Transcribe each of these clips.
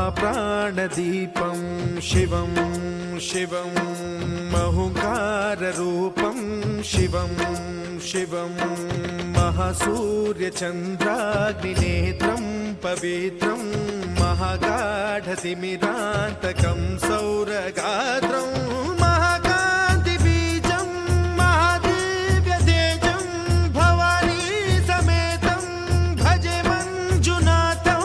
महाप्राणदीपं शिवं शिवं महुकाररूपं शिवं शिवं महासूर्यचन्द्राग्निनेत्रं पवित्रं महागाढतिमिरान्तकं सौरगात्रं महाकान्तिबीजं महादिव्यतेजं भवानी समेतं भजे मञ्जुनाथं।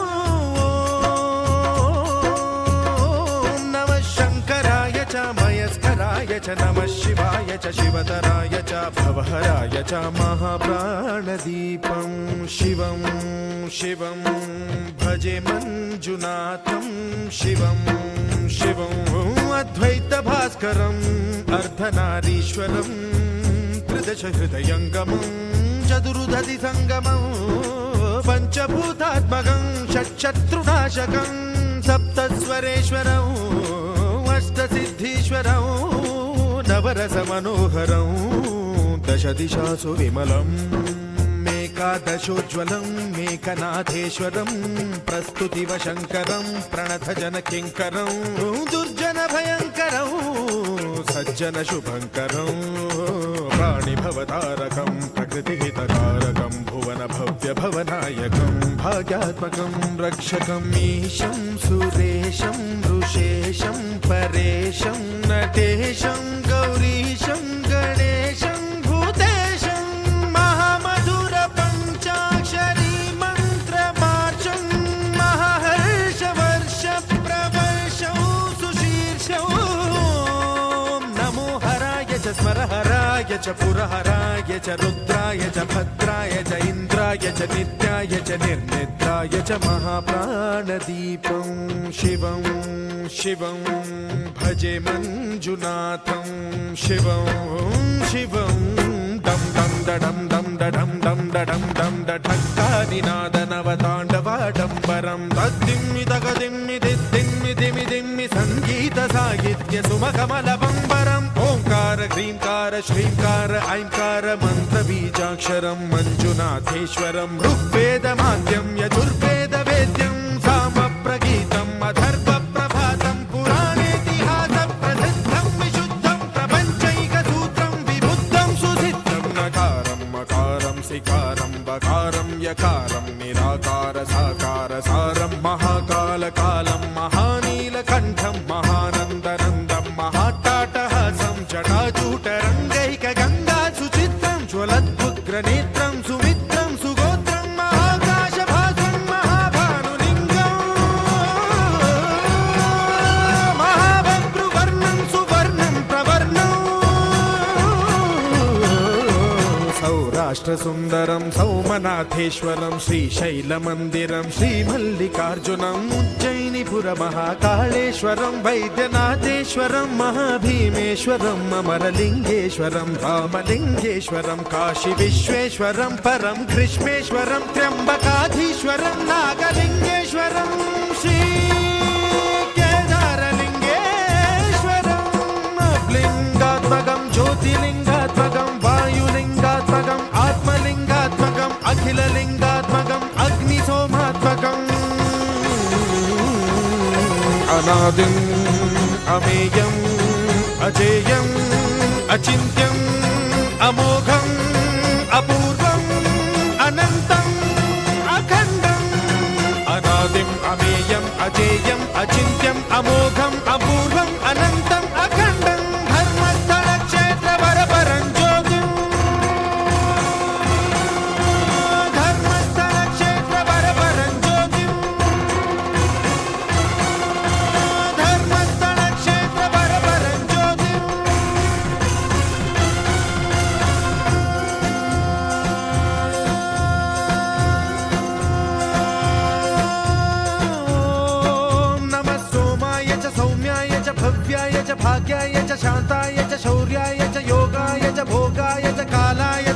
ॐ नमः शङ्कराय च मयस्कराय च नमः शिवाय च शिवतराय च भवहराय च महाप्राणदीपं शिवं शिवं भजे मञ्जुनाथं शिवं शिवं अद्वैतभास्करम् अर्धनारीश्वरं त्रिदशहृदयङ्गमं चतुर्दधिसङ्गमं पञ्चभूतात्मकं षट्शत्रुनाशकं सप्तस्वरेश्वरम् अष्टसिद्धीश्वरं नवरसमनोहरं दशदिशासु विमलम् एकादशोज्ज्वलं मेकनाथेश्वरं प्रस्तुतिवशङ्करं प्रणतजनकिङ्करं दुर्जनभयङ्करं सज्जनशुभङ्करं प्राणिभवतारकं प्रकृतिहितकारकं भुवनभव्यभवनायकं भाग्यात्मकं रक्षकं ईशं सुरेशं ऋषेशं परेशं नटेशं गौरीशं गणेशं भूतेशं महामधुर पञ्चाक्षरी मन्त्रमार्चं महाहर्षवर्ष प्रवर्षं सुशीर्षं नमो हराय च स्मरहराय च पुरहराय च रुद्राय च भद्राय च इन्द्राय च नित्याय च निर्निद्राय च महाप्राणदीपं शिवं शिवं भजे मञ्जुनाथं शिवं शिवं दं दं दडं दं दडं दं दडं दं दढक्कानिनादनवताण्डवाडम्बरं तद्दिम्मि तगदिम्मि दिद्दिम्मि दिमि दिम्मि सङ्गीतसाहित्य सुमकमलबम्बरम् ओङ्कार ह्रीङ्कार श्रीङ्कार ऐङ्कार मन्त्रबीजाक्षरं मञ्जुनाथेश्वरं ऋग्वेदमाद्यं यजुर्वेदवेद्यं सामप्रगीतम् अथर्वप्रभातं पुराणेतिहासप्रसिद्धं विशुद्धं प्रपञ्चैकसूत्रं विबुद्धं सुसिद्धं नकारं मकारं सिकारं बकारं यकारं निराकार साकार सारं महाकालकालं महानीलकण्ठं महानन्दनन्दं महाट्टाटहासं जटाजूटरङ्गैकगङ्गा सुचित्रं ज्वलद्भुग्रनेत्रं सुमित्रं सुगोत्रं महाकाशभासं महाभानुलिङ्गं महाभद्रुवर्णं सुवर्णं प्रवर्णं सौराष्ट्रसुन्दरं सौमनाथेश्वरं श्रीशैलमन्दिरं श्रीमल्लिकार्जुनम् उज्जयिनीपुरमहाकाळेश्वरं वैद्यनाथेश्वरं महाभीमेश्वरं अमरलिङ्गेश्वरं रामलिङ्गेश्वरं काशीविश्वेश्वरं परं ग्रीष्मेश्वरं त्र्यम्बकाधीश्वरं नागलिङ्गेश्वरं श्रीकेदारलिङ्गेश्वरं लिङ्गात्मकं ज्योतिलिङ्गात्मकं वायुलिङ्गात्मकम् आत्मलिङ्गात्मकम् अखिललिङ्गात्मकम् अग्निसोमात्मकम् अनादिम् अमेयम् अजेयम् अचिन्त्यम् अमोघम् अपूर्वम् अनन्तम् अखण्डम् अनादिम् अमेयम् अजेयम् अचिन्त्यम् अमोघम् अपूर्वम् अनन्तम् अखण्डम् धर्मस्थलक्षेत्रवरपरं ज्योतिम् धर्मस्थलक्षेत्रवरपरं ज्योतिम् धर्मस्थलक्षेत्रवरपरं ज्योतिम् नमः सोमाय च सौम्याय च भव्याय च भाग्याय च शान्ताय च शौर्याय च योगाय च भोगाय च कालाय